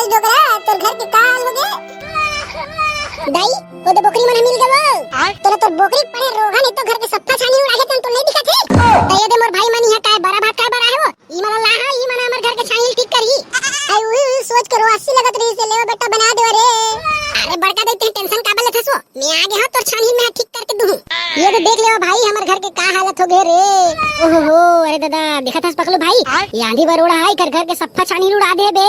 गई डोकरा, तोर घर के का हाल हो गए? दाई वो तो बकरी मन मिल गए। तोरा तो बकरी पड़े रोगा नहीं तो घर के सप्ता छानी उड़ा के तो नहीं दिखत है। दया दे मोर भाई मन यहाँ काय बड़ा भात काय बड़ा है वो। ई मन ला ई मन हमर घर के छानी ठीक करी। आई वो सोच करो 80 लगत रही से लेवा बेटा बना दे रे। अरे बड़का देते टेंशन काबल ले फसो। मैं आ गया तोर छानी में ठीक करके दूं। ये तो देख ले भाई हमर घर के का हालत हो गए रे। ओहो अरे दादा देखा था पकलो भाई। ये आंधी बरोड़ा है घर के सप्ता छानी उड़ा दे बे।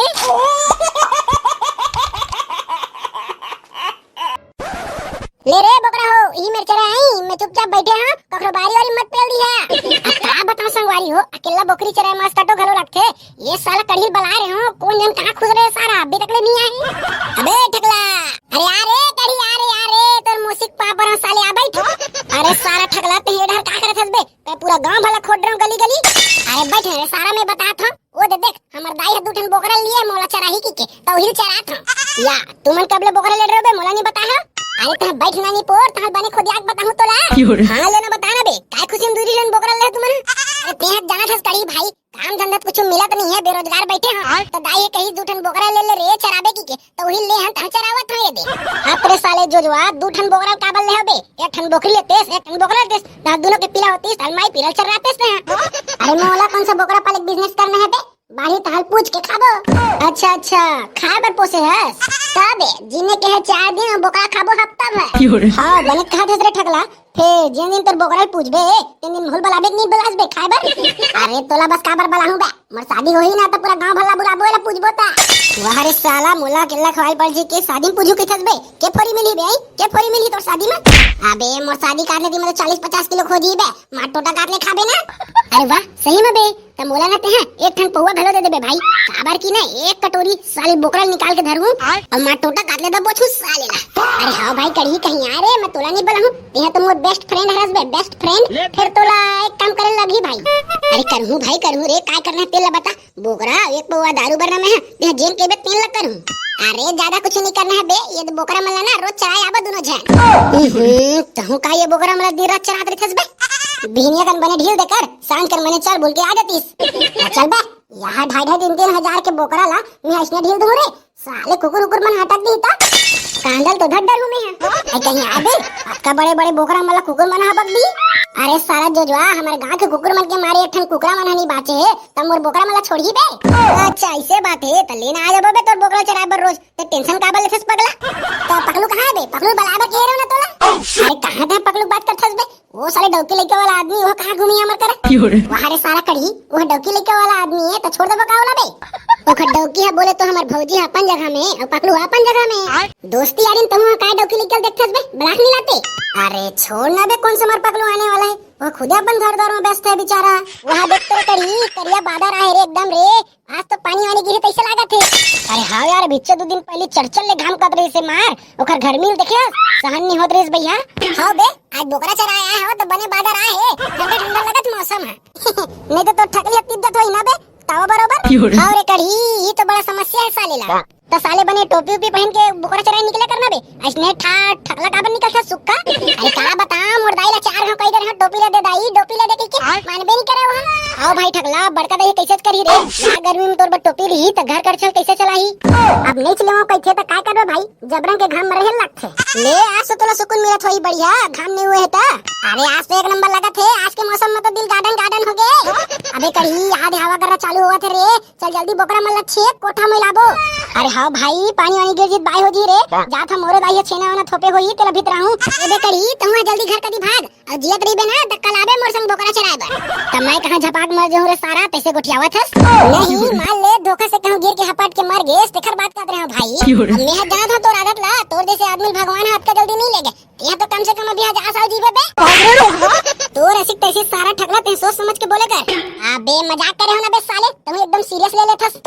ले रे बकरा हो ई मेरे चरा आई मैं चुपचाप बैठे हां कखरो बारी वारी मत पेल दी है। अब का बताऊं संगवारी हो अकेला बकरी चराए मस्त टो घलो रखते। ये साला कढ़ी बला रहे हो कौन जन कहां खुद रहे सारा अभी तक ले नहीं आए। अबे ठकला अरे यार रे कढ़ी यार तोर मुसिक पापर साले आ बैठ। अरे सारा ठकला ते हेडर का करत हसबे ते पूरा गांव भला खोड रहो गली गली। अरे बैठ रे सारा मैं बतात हूं वो देख हमर दाई है दूठन बोकरा लिए मोला चराही की के तो ही चरात हूं या तुमन कबले बोकरा ले रहे बे मोला नहीं बता है। अरे तहां बैठ नानी पोर तहां बने खुद याद बताऊं तोला। हां लेना बताना बे काय खुशी में दूरी लेन बोकरा ले तुमन। अरे ते जाना थस कड़ी भाई काम धंधा कुछ मिलत नहीं है बेरोजगार बैठे हां तो दाई कहीं दूठन बोकरा ले रे चराबे की के तो ही ले हम चरावत है दे। अपने साले जोजवा दूठन बोकरा काबल ले हबे एक ठन बोकरी लेते एक ठन बोकरा देस ता दोनों के पिला होती साल माई पिला चराते से। अरे मोला कौन सा बोकरा पाले बिजनेस करना है बे बाही तहल पूछ के खाबो। अच्छा खाए बर पोसे है तबे जिने के है 4 दिन बोकरा खाबो हफ्ता भर। हां बने कहा थे रे ठकला फिर जिन दिन तोर बोकरा पूछबे तीन दिन भूल बलाबे नहीं बलास बे खाए बर। अरे तोला बस काबर बलाहू बे मोर शादी होई ना तो पूरा गांव भला बुलाबो वाला पूछबो ता। वाह रे साला मोला केला खवाई पड़ जी के शादी पूछू के थसबे के फोरी मिली बे के फोरी मिली तोर शादी में। अबे मोर शादी काटने दी मतलब 40-50 किलो खोजी बे मार टोटा काट ले खाबे ना। अरे वाह सही में बे त मोला ना ते हैं एक ठन पौवा भेलो दे दे बे भाई काबर की ना एक कटोरी साली बोकरा निकाल के धरूं और मार टोटा काट ले द बोछू साले ना। अरे हां भाई कड़ी कहीं आ रे मैं तोला नहीं बलाहूं ते तो मोर बेस्ट फ्रेंड हरस बे बेस्ट फ्रेंड फिर तोला एक काम करे लगी भाई। अरे करहूं भाई करहूं रे काय करना है तेला बता बोकरा एक पौवा दारू भरना में है ते जेन के बे तेल लग करूं। अरे ज्यादा कुछ नहीं करना है बे ये तो बोकरा मला ना रोज चराए आबा दोनों जन। तहु का ये बोकरा मला दिन रात चरात रखस बे बिहनिया कन बने ढील देकर सांझ कर मने चल बोल के आ जातीस। चल बे यहाँ 2.5-3 हजार के बोकरा ला मैं इसने ढील दूं रे साले कुकुर उकुर मन हटक दी ता कांदल तो धड़ डरू में है कहीं आबे आपका बड़े बड़े बोकरा मला कुकुर मन हबक दी। अरे सारा जोजवा हमारे गांव के कुकुर मन के मारे एक ठन कुकरा मन नहीं बाचे है तब मोर बोकरा मला छोड़ी बे। अच्छा ऐसे बात है त लेना आ जाबो बे तोर बोकरा चराए बर रोज ते टेंशन काबर लेथस पगला तो पकलू कहां है बे पकलू बलाबा के रे ना तोला। अरे कहां था पकलू बात करथस बे वो साले डौकी लेके वाला आदमी वो कहां घूमी हमर करे वहां रे सारा कड़ी वो डौकी लेके वाला आदमी है तो छोड़ दबो का वाला बे ओ डौकी है बोले तो हमर भौजी अपन जगह में और पकलू अपन जगह में दोस्ती यारिन तुम काय डौकी लेके देखथस बे बलाक नहीं लाते। अरे छोड़ ना बे कौन से मार पकलू आने वाला है वो खुद अपन घर द्वार में व्यस्त है बेचारा। वहां देख तो कड़ी करिया बादर आए रे एकदम रे आज तो पानी वानी गिरे तैसे लागत है। अरे हां यार बिच्चे 2 दिन पहले चढ़चल ले घाम कत रही से मार ओकर घर मिल देखे सहन नहीं होत रेस भैया। हां बे आज बोकरा चराया है तो बने बादर आए है ठंडा ठंडा लगत मौसम है नहीं तो ठकली तिद्दत होई ना बे तावा बरोबर। हां रे कड़ी ये तो बड़ा समस्या है साले ला तो साले बने टोपी उपी पहन के बोकरा चराई निकले करना बे ऐसने ठाट ठकला काबर निकलता सुक्का। अरे का बता मोर दाई ला 4 हो कई दर टोपी ले दे दाई टोपी ले दे के मानबे नहीं करे वहां। आओ भाई ठकला बड़का दही कैसे करी रे ना गर्मी में तोर ब टोपी रही त घर कर चल कैसे चलाही। अब नहीं चलेवा कैसे त काय करबे भाई जबरन के घाम में रहे लगथे ले आज तो तोला सुकून मिलत होई बढ़िया घाम नहीं हुए है त। अरे आज तो एक नंबर लगत है आज के मौसम में तो दिल गार्डन गार्डन हो गए। अबे कड़ी याद हवा कर चालू हुआ थे रे चल जल्दी बोकरा मन ला छे कोठा में लाबो। अरे हां भाई पानी वानी गिर जीत बाई हो जी रे जा था मोरे दाई छेना वाला थोपे होई तेला भीतर रहूं एबे कड़ी तुम जल्दी घर कदी भाग और जियत रही बे ना त कल आबे मोर संग बोकरा चराए बर त मैं कहां झपाक मर जाऊं रे सारा तैसे गोठियावत हस। नहीं मान ले धोखा से कहूं गिर के हपट के मर गए तेखर बात कर रहे हो भाई। अब मैं जाना था तोर आदत ला तोर जैसे आदमी भगवान हाथ का जल्दी नहीं ले गए यहां तो कम से कम अभी आज आसाव जीवे बे तोर ऐसी तैसे सारा ठगला ते सोच समझ के बोले कर। अबे मजाक करे हो ना बे साले तुम एकदम सीरियस ले लेथस।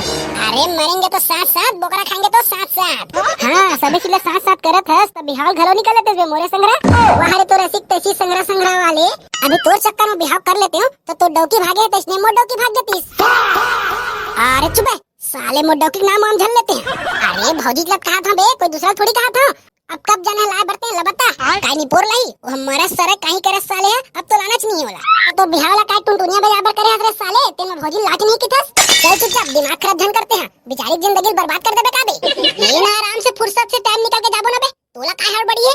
अरे मरेंगे तो साथ साथ बोकरा खाएंगे तो साथ साथ हां सभी चीज साथ साथ करत हस त बिहाव घलो निकलत बे मोरे संगरा वहां रे तोर ऐसी तैसी संगरा वाले अभी तोर चक्कर में बिहाव कर लेते हो तो तोर डौकी भागे तो इसने मोर डौकी भाग जातीस। अरे चुप है साले मोर डौकी के नाम झल लेते हैं। अरे भौजी लग कहा था बे कोई दूसरा थोड़ी कहा था अब कब जाने ला बरते लबता काई नहीं पोर लही वो हमारा सरे काई करे साले अब तो लानच नहीं होला तो बिहाव ला काई टुनटुनिया बराबर करे हसरे साले ते में भौजी लाठी नहीं किथस चल चुपचाप दिमाग खराब धन करते हैं बेचारी जिंदगी बर्बाद कर देबे का बे। ये ना आराम से फुर्सत से टाइम निकाल के जाबो ना बे। तोला काय हड़बड़ी है,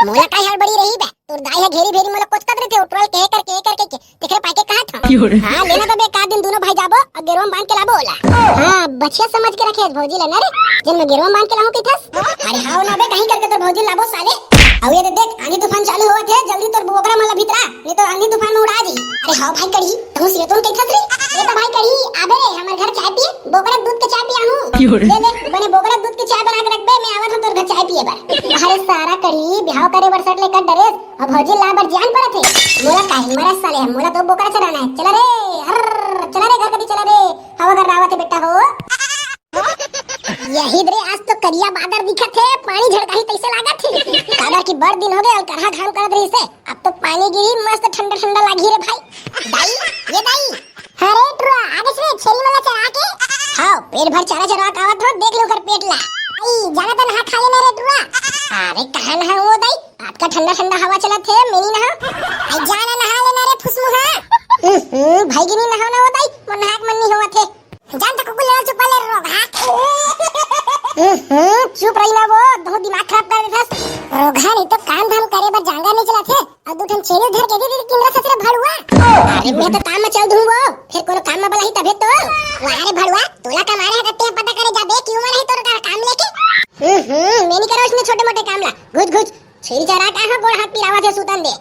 मोला काय हड़बड़ी रही बे। तोर दाई है घेरी भेरी मोला कुछ कर रहे थे उठल कह कर के देखरे पाके कहा था। हां लेना तो बे का दिन दोनों भाई जाबो और गेरवा बांध के लाबो होला। हां बचिया समझ के रखे भौजी लेना रे जिन में गेरवा बांध के लाहू के थस। अरे हां ना बे कहीं करके तोर भौजी लाबो साले। अब ये देख आंधी तूफान चालू होत है, जल्दी तोर बोकरा मला भीतरा नहीं तो आंधी तूफान में उड़ा दी। अरे हां भाई कड़ी तू सिरे तो कैसा रे। ये तो भाई कड़ी आबे रे हमर घर चाय पिए, बोकरा दूध के चाय पिया हूं। ले ले बने बोकरा दूध के चाय बना के रख बे, मैं आवत हूं तोर घर चाय पिए बार। अरे सारा कड़ी बिहाव करे बर सट लेकर डरे अब भौजी ला बर जान पड़त है। मोला काहे मरा साले मोला तो बोकरा चराना है। चला रे चला रे घर कभी चला रे हवा कर रावत है बेटा हो। यही रे आज तो करिया बादर दिखत है, पानी झड़काही कैसे लागत है। कादर की बड़ दिन हो गए और करहा घाम करत रही से, अब तो पानी गिरी मस्त ठंडा ठंडा लागी रे भाई। दाई ये दाई अरे ट्रुआ आगे से छेली वाला चरा के हां पेट भर चारा चरा खावत हो देख लो कर पेट ला। आई जाना तो नहा खा लेना रे ट्रुआ। अरे कहां नहा वो दाई आपका ठंडा ठंडा हवा चलत है मेरी नहा। आई जाना नहा लेना रे फुसमुहा। भाई गिनी नहा ना वो दाई मन नाक मन नहीं होवत है। जान तक कुकुल चुप ले रोगा। चुप रही ना वो बहुत दिमाग खराब कर देथस। रोगा नहीं तो काम धाम करे बर जांगा नहीं चला थे और दूठन छेले धर के दे किमरा ससरे भड़ुआ। अरे मैं तो काम में चल दूं वो फिर कोनो काम में बलाही तबे तो वारे भड़ुआ तोला का मारे है ते पता करे जाबे क्यों मारे तोर का काम लेके। मैं नहीं करो इसमें छोटे मोटे काम ला घुस घुस छेरी चरा का है गोड़ हाथ पिरावा थे सुतन दे।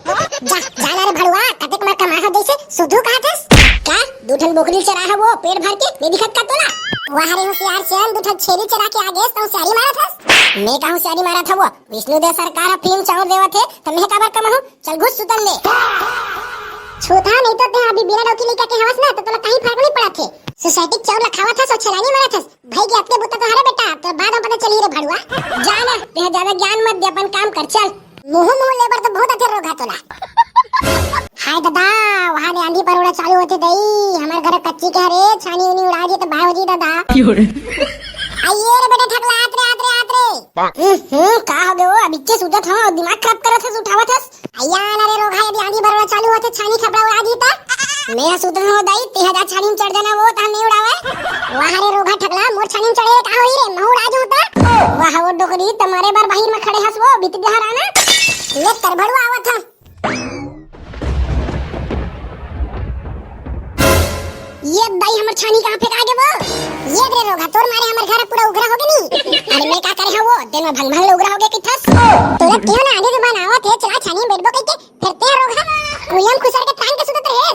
जा जाना रे भड़ुआ कतेक मार कमा है जैसे सुधू कहा थस का दूठन बोकरी चरा है वो पेट भर के नहीं दिखत का तोला। वाहरे होशियार चल दूठन छेरी चरा के आगे तो होशियारी मारा थस। मैं कहूं होशियारी मारा था वो विष्णु देव सरकार फिल्म चाउर देवा थे तो मैं काबर कमाहूं चल घुस सुतन दे। छोटा नहीं तो ते अभी बिना डोकी लेके के हवस ना तो तोला कहीं फर्क नहीं पड़ा थे। सोसाइटी चाउर लखावा था सो छलानी मारा था भाई के अपने बुत्ता तो हरे बेटा तो बाद में पता चली रे भड़ुआ। जाना ते ज्यादा ज्ञान मत दे अपन काम कर चल मुंह लेबर तो बहुत अच्छे रोगा तोला। हाय दादा वहां ने आंधी पर उड़ा चालू होते दई हमारे घर कच्ची के रे छानी उनी उड़ा दी तो भाई हो जी दादा। आइए रे बेटा ठकला आत रे का हो गयो अभी के सुतत हो दिमाग खराब करत है उठावत है। आया ना रे रोगा यदि आंधी भरवा चालू होते छानी खपड़ा उड़ा दी ता मैं सुतत हो दाई 3000 छानी में चढ़ जाना वो ता नहीं उड़ावे। वहां रे रोगा ठकला मोर छानी में चढ़े का होई रे मैं उड़ा जूता। वाह वो डोकरी तुम्हारे बार बाहर में खड़े हस वो बीत गहर आना ले कर भड़वा आवत था। ये दाई हमर छानी कहां फेंका के वो ये रे रोगा तोर मारे हमर घर पूरा उगरा हो गए नी। अरे मैं का करे वो दिन में भंग भंग उगरा हो गए किथस तोला क्यों ना आगे जुबान आवत है चला छानी बैठबो कह के फिर ते रोगा कोयम खुसर के टांग के सुतत रहे।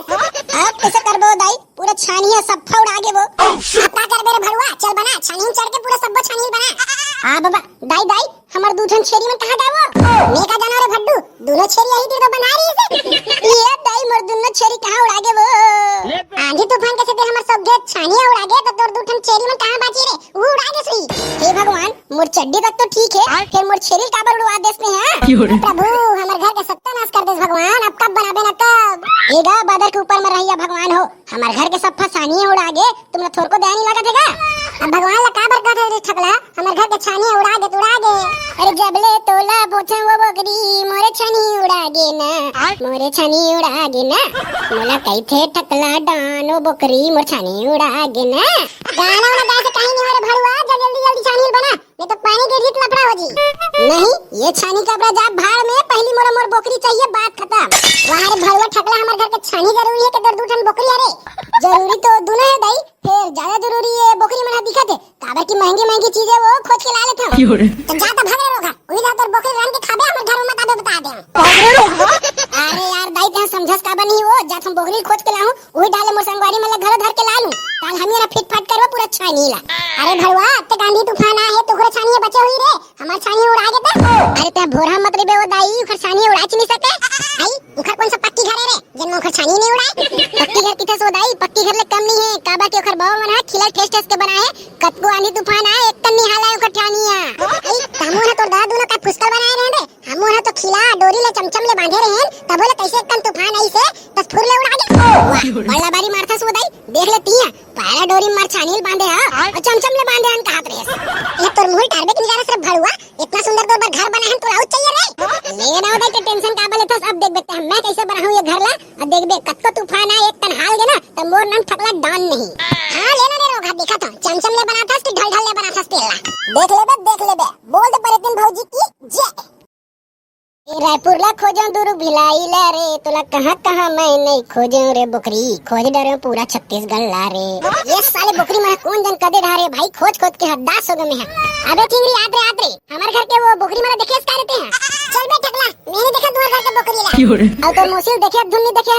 अब कैसे करबो दाई पूरा छानी है सब फौड़ आगे वो अब का करबे रे भड़वा चल बना छानी में चढ़ के पूरा सब छानी बना। आ बाबा दाई दाई हमर दूठन छेरी में कहां गावो मैं का जाना रे भड्डू दोनों छेरी यही तो बना रही है। ये दाई मोर दोनों छेरी कहां उड़ा गे वो आंधी तूफान के से हमर सब घेत छानिया उड़ा गे तो तोर दूठन छेरी में कहां बाची रे वो उड़ा गे सही। हे भगवान मोर चड्डी तक तो ठीक है फिर मोर छेरी काबर उड़वा देस में है। प्रभु हमर घर का सत्यानाश कर देस भगवान अब कब बनाबे ना कब एगा बादर के ऊपर में रहिया भगवान हो हमार घर के सब फसानिया उड़ा गे तुमने थोर को दया नहीं लगा थेगा। अब भगवान ला काबर कहत रे ठकला हमार घर के छानिया उड़ा गे। अरे जबले तोला पोछा वो बकरी मोरे छनी उड़ा गे ना मोरे छनी उड़ा गे ना मोला कई थे ठकला डानो बकरी मोर छनी उड़ा गे ना। गाना वाला गा से कहीं नहीं हो रे भड़ुआ जल्दी जल्दी छानी बना नहीं तो पानी के रीत लफड़ा हो जी। नहीं ये छानी का जा भाड़ में पहली मोर मोर बकरी चाहिए बात खत्म। वहां रे भड़ुआ ठकला हमार घर के छानी जरूरी है कि तोर दूठन बकरी अरे जरूरी तो दोनों है दाई फिर ज्यादा जरूरी है बकरी मना दिखत है काबर की महंगी महंगी चीजें वो खोज के ला लेता हूं तो जा तो भाग रे रोगा ओही जा तोर बकरी रन के खाबे हमर घर में ताबे बता दे। अरे यार दाई ते समझस का बनी वो जा हम बकरी खोज के लाऊं ओही डाले मोर संगवारी में घर धर के ला लूं काल हम मेरा फिट फाट करवा पूरा छानी ला। अरे भड़वा ते गांधी तूफान आए तो घर छानी बचे हुई रे हमार छानी उड़ा गे ता। अरे ते भोरा मत रे बे वो दाई उखर छानी उड़ा नहीं सके। आई उखर कौन सा पक्की घर है रे जन्म उखर छानी नहीं उड़ाए पक्की घर किथे सो दाई पक्की घर ले कम नहीं है काबा के उखर बाव मना खिला ठेस ठेस के बना है कतको आंधी तूफान आए एक तन नहीं हाला उखर छानिया। आई हमो ना तो दादू ना का फुसकल बनाए रहे रे हमो ना तो खिला डोरी ले चमचम ले बांधे रहे तब बोले कैसे एक तूफान आई से बस फुर ले उड़ा गे। वाह बड़ा बारी मारता सो दाई देख ले तिया पारा डोरी मार छानील बांधे हां और चमचम ले बांधे हन कहात रे ये तोर मुंह टारबे की जाना से भड़ुआ इतना सुंदर तोर घर बना है तो आउ चाहिए रे ले ना दाई के टेंशन का बोले थस अब देख बेटे मैं कैसे बनाऊं ये घर ला और देख बे कतको तूफान आए एक तन हाल गे ना तो मोर नाम ठकला डान नहीं। हां लेना रे रोगा देखा था चमचम ले बनाथस कि ढल ढल ले बनाथस तेला देख लेबे बोल दे परतिन भौजी की जय। रायपुर ला खोजो दुरु भिलाई ला रे तोला कहां कहां मैं नहीं खोजो रे बकरी खोज डरे पूरा छत्तीसगढ़ ला रे। ये साले बकरी में कौन जन कदे ढारे भाई खोज खोज के हद्दास हो गए मैं। अबे चिंगरी आत रे हमारे घर के वो बकरी मारा देखे इसका रहते हैं। चल बे टकला मैंने देखा तुम्हारे घर के बकरी ला और तो मोसिल देखे धुन नहीं देखे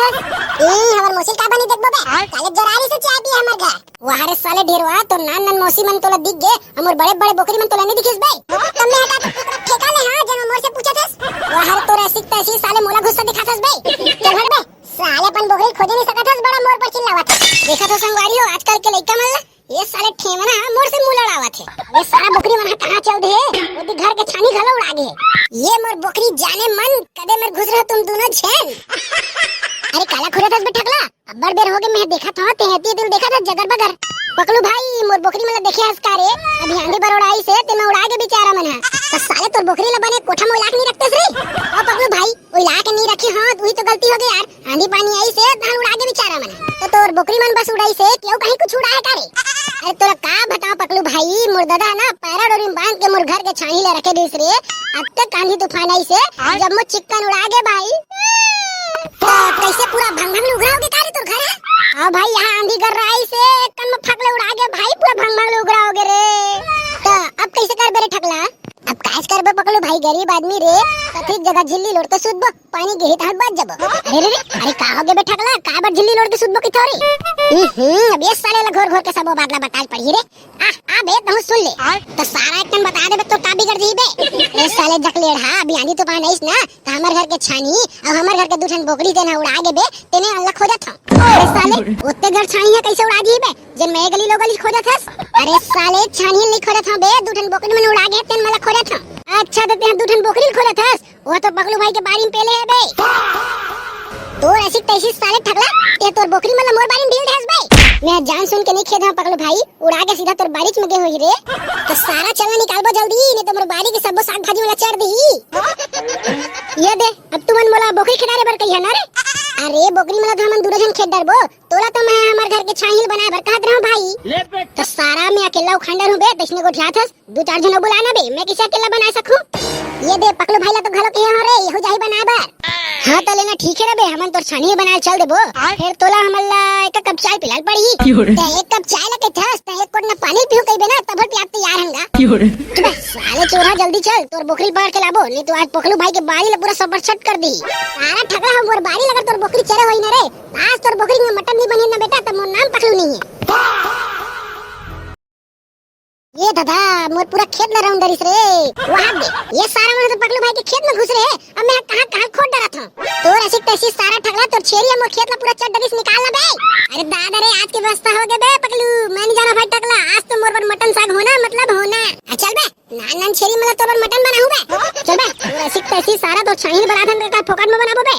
हमार मोसिल का बनी देखबो बे साले जरारी से चाय पी हमर घर वहारे साले ढेरवा तो नान नान मौसी मन तोला दिख गए हमर बड़े बड़े बकरी मन तोला नहीं दिखिस बे तुमने हटा तो ठेका ले हां जन मोर से पूछा था वहारे तो रसिक तैसी साले मोला गुस्सा दिखाथस बे चल हट बे साले अपन बकरी खोजे नहीं सकथस बड़ा मोर पर चिल्लावत देखा तो संगवारी हो आजकल के लइका मन ये साले ठेमना मोर से मुंह लड़ावत है। अबे सारा बकरी मन कहां चल दे ओदी घर के छानी घलो उड़ा गे ये मोर बकरी जाने मन कदे मेर घुस रहा तुम दोनों छेन। अरे काला खुरतस बे ठगला अब्बड़ बेर हो गए मैं देखा था तेहती दिल देखा था जगर बगर पकलू भाई मोर बकरी मला देखे हसकारे अभी आंधी बरोड़ाई से ते मैं उड़ा के बेचारा मन है तो साले तोर बकरी ला बने कोठा में लाख नहीं रखते रे ओ पकलू भाई ओ लाख नहीं रखी हां तू ही तो गलती हो गई यार आंधी पानी आई से धान उड़ा के बेचारा मन तो तोर बकरी मन बस उड़ाई से क्यों कहीं कुछ उड़ा है कारे। अरे तोरा का बताओ पकलू भाई मोर दादा ना पैरा डोरी में बांध के मोर घर के छानी ले रखे दिस रे अब तक आंधी तूफान आई से जब मो चिकन उड़ा गे भाई तो कैसे पूरा भंग भंग उगराओगे कारे तोर घर है हां भाई यहां आंधी कर रही से कन में फकले उड़ा के भाई पूरा भंग भंग उगराओगे रे तो अब कैसे कर बेरे ठगला अब काज करबे पकलू भाई गरीब आदमी रे कथी जगह झिल्ली लोड़ के सुतबो पानी गिरी ता बच जबो अरे का होगे बे ठगला का बार झिल्ली लोड़ के सुतबो की थोड़ी अब ये साले ला घोर घोर के सबो बातला बताल पड़ी रे आ बे तू सुन ले तो सारा एकदम बता देबे तो का बिगड़ जइबे ए साले जकलेड़ हां अभी आंधी तूफान आइस ना तो हमर घर के छानी और हमर घर के दूठन बोकरी देना उड़ा गे बे तेने अल्लाह खोजत ह अरे साले ओते घर छानी है कैसे उड़ा जइबे जन मैं गली लोगली खोजत हस अरे साले छानी नहीं खोजत ह बे दूठन बोकरी में उड़ा गे तेन मला खोजत ह अच्छा तो तेन दूठन बोकरी खोजत हस वो तो पगलू भाई के बारी में पेले है बे तोर ऐसी तैसी साले ठगला ते तोर बोकरी मला मोर बारी में ढील धस भाई मैं जान सुन के नहीं खेद हूं पगलू भाई उड़ा के सीधा तोर बारी में गए होई रे तो सारा चलना निकालबो जल्दी नहीं तो मोर बारी के सब साग भाजी वाला चढ़ दी ये दे अब तू मन मोला बोकरी खिलारे बर कहिया ना रे अरे बोकरी मला तो हमन दूर जन खेत डरबो तोला तो मैं हमर घर के छाहिल बनाए बर कहत रहूं भाई तो सारा मैं अकेला उखंडर हूं बे तसने को ठाथस दो चार जन बुलाना बे मैं किसे अकेला बना सकूं ये दे पकलू भाई ला तो घलो के हो रे यहु जाई बना बर हां तो लेना ठीक है रे बे हमन तोर छानी बनाए चल देबो फिर तोला हमला एक कप चाय पिलाल पड़ी ते एक कप चाय ला के थस ते एक कोट ना पानी पियो कइबे ना तब प्यास तैयार हंगा साले चोरा जल्दी चल तोर बोकरी पकड़ के लाबो नहीं तो आज पकलू भाई के बाड़ी ला पूरा सब छट कर दी सारा ठगला हम मोर बाड़ी लगा तोर बोकरी चरे होई ना रे आज तोर बोकरी में मटन नहीं बनी ना बेटा तो मोर नाम पकलू नहीं है ये दादा मोर पूरा खेत में राउंडरिस रे वहां दे ये सारा मन तो पगलू भाई के खेत में घुस रहे अब मैं कहां कहां खोद डरा था तोर ऐसी तैसी सारा ठगला तोर छेरिया मोर खेत में पूरा चड्डरिस निकाल बे अरे दादा रे आज के व्यवस्था हो गए बे पगलू मैं नहीं जाना भाई टकला आज तो मोर पर मटन साग होना मतलब होना चल बे नान नान छेरी मतलब तोर मटन बनाऊं बे चल बे तोर ऐसी तैसी सारा तो छाहिल बना था का फोकट में बनाबो बे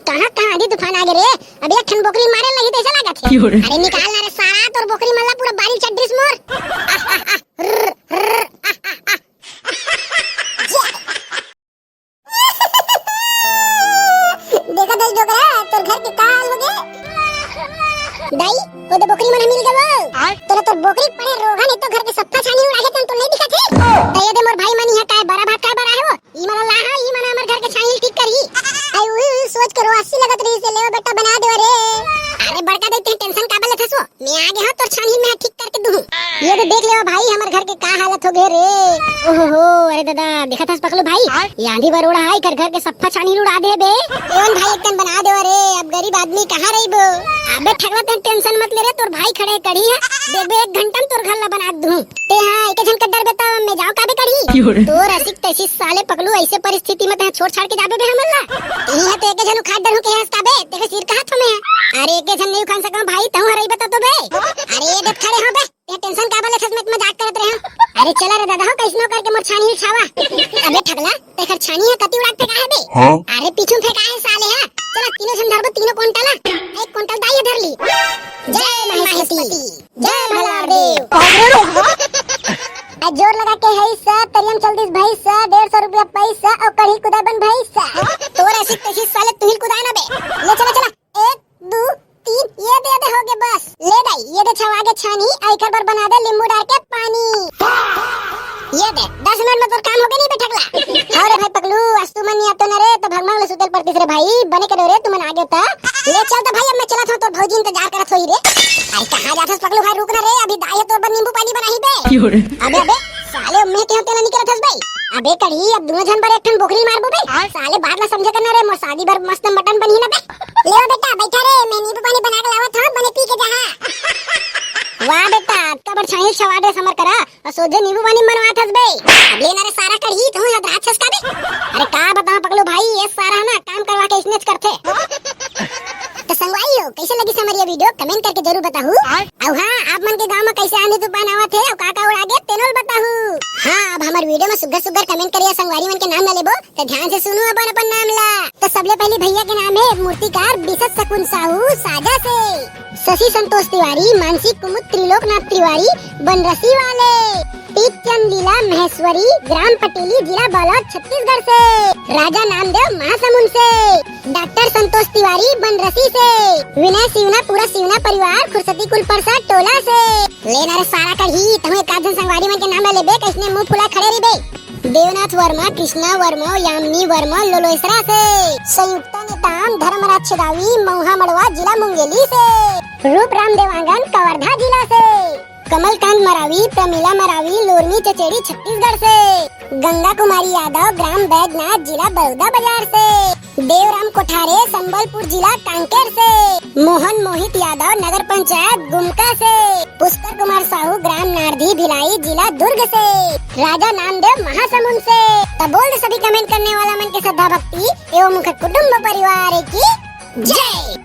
कहां कहां आधी तूफान आ गए रे अब एक ठन बकरी मारे लगी तैसे लगा थे अरे निकाल ना रे सारा तोर बकरी मतलब पूरा बारी चड्डरिस मोर देखा दस डोकरा तोर घर के का हाल हो गए दाई वो तो बकरी मन मिल गए तोरा तो बकरी पड़े रोगा नहीं तो घर के सप्ता छानी उड़ा के तो नहीं दिखा थे तो ये दे मोर भाई मनी है काय बड़ा भात काय बड़ा है वो ई मन ला ई मन हमर घर के छानी ठीक करी आई वो सोच करो 80 लगत रही से ले बेटा बना दे रे अरे बड़का देते टेंशन का बले थसो मैं आ गया तोर छानी में ठीक करके दूं ये तो देख ले भाई हमर घर के का हालत हो गए रे ओहो अरे दादा देखा था पकलो भाई ये आंधी बरोड़ा है घर घर के सप्पा छानी उड़ा दे बे एवन भाई एकदम बना दे रे अब गरीब आदमी कहां रहिबो अबे ठगला तेन टेंशन मत ले रे तोर भाई खड़े कड़ी है देख बे 1 घंटा में तोर घर ला बना दूं ते हां एक जन के डर बे तो मैं जाऊं का बे कड़ी तोर ऐसी तैसी साले पकलू ऐसे परिस्थिति में ते छोड़ छाड़ के जाबे बे हमला यहां तो एक जन खाद डरू के हंसता बे तेरे सिर कहां थमे अरे एक जन नहीं खान सका भाई तू हरई बता तो बे अरे ये देख खड़े हो बे ये टेंशन का बले खसमत मजाक करत रहे अरे चला रे दादा हो कैसनो करके मोर छानी छावा अबे ठगला तेखर छानी है कति उड़ा फेंका है बे अरे पीछू फेंका है साले है चला तीनों जन धरबो तीनों क्विंटल 1 क्विंटल दाई धर ली जय माहेश्वरी जय भलादेव जोर लगा के है सब तरियम चल दिस भाई सा 150 रुपया पैसा और कढ़ी कुदा बन भाई सा तोर ऐसी तैसी साले तू ही कुदा ना बे ले चला चला 1 2 तीन ये दे हो गए बस। ले दाई ये दे छवा के छानी आइकर बार बना दे नींबू डाल के पानी। ये दे 10 मिनट में तो काम हो गया नहीं बेठकला। अरे भाई पगलू अस्तु मन नहीं आतो न रे तो भगवान ले सुतल पड़ती रे भाई बने करो रे तुम आ गए ता। ले चल तो भाई अब मैं चला था तो भौजी इंतजार करत होई रे। अरे कहां जाथस पगलू भाई रुक ना रे अभी दाई तोर पर नींबू पानी बनाही बे। अबे अबे साले मैं के होते ना निकलत हस भाई। अबे कड़ी अब दोनों जन पर एक ठन बोखरी मारबो बे। साले बात ना समझे करना रे मोर शादी भर मस्त मटन बनी ना बे। ले बेटा बैठा रे मैं नींबू पानी बना के लावत हूं बने पी के जा। वाह बेटा कबर छाई छवाड़े समर करा और सोझे नींबू पानी बनवात हस बे। अब लेना रे सारा कड़ी तू याद राक्षस का बे। अरे का बताऊं पगलू भाई ये सारा ना काम करवा के इसने करथे। तो संगवाई हो कैसे लगी समरिया वीडियो कमेंट करके जरूर बताहू। और हां आप मन के गांव में कैसे आंधी तूफान आवत है और काका उड़ा गए तेनोल बताहू। हां अब हमारे वीडियो में सुगर सुगर कमेंट करिए संगवारी मन के नाम न लेबो तो ध्यान से सुनो अपन अपन नाम ला। तो सबले पहले भैया के नाम है मूर्तिकार बिसत शकुन साहू साजा से, शशि संतोष तिवारी, मानसी कुमुद त्रिलोकनाथ तिवारी बनरसी वाले, पीतचंद लीला महेश्वरी ग्राम पटेली जिला बालोद छत्तीसगढ़ से, राजा नामदेव महासमुंद से, डॉक्टर संतोष तिवारी बनरसी से, विनय सिवना पूरा सिवना परिवार खुरसती कुल प्रसाद टोला से। लेना रे सारा कढ़ी तुम्हें काजन संगवारी मन के नाम ले बे कैसने मुंह फुला खड़े रे बे। देवनाथ वर्मा, कृष्णा वर्मा, यामिनी वर्मा लोलोसरा से, संयुक्ता नेताम धर्मराज छदावी मौहा मड़वा जिला मुंगेली से, रूपराम देवांगन कवर्धा जिला से, कमलकांत मरावी प्रमिला मरावी लोरमी चचेड़ी छत्तीसगढ़ से, गंगा कुमारी यादव ग्राम बैजनाथ जिला बड़ौदा बाजार से, देवराम कोठारे संबलपुर जिला कांकेर से, मोहन मोहित यादव नगर पंचायत गुमका से, पुष्कर कुमार साहू ग्राम नारधी भिलाई जिला दुर्ग से, राजा नामदेव महासमुंद से। तब बोल सभी कमेंट करने वाला मन के श्रद्धा भक्ति एवं मुख कुटुंब परिवार की जय।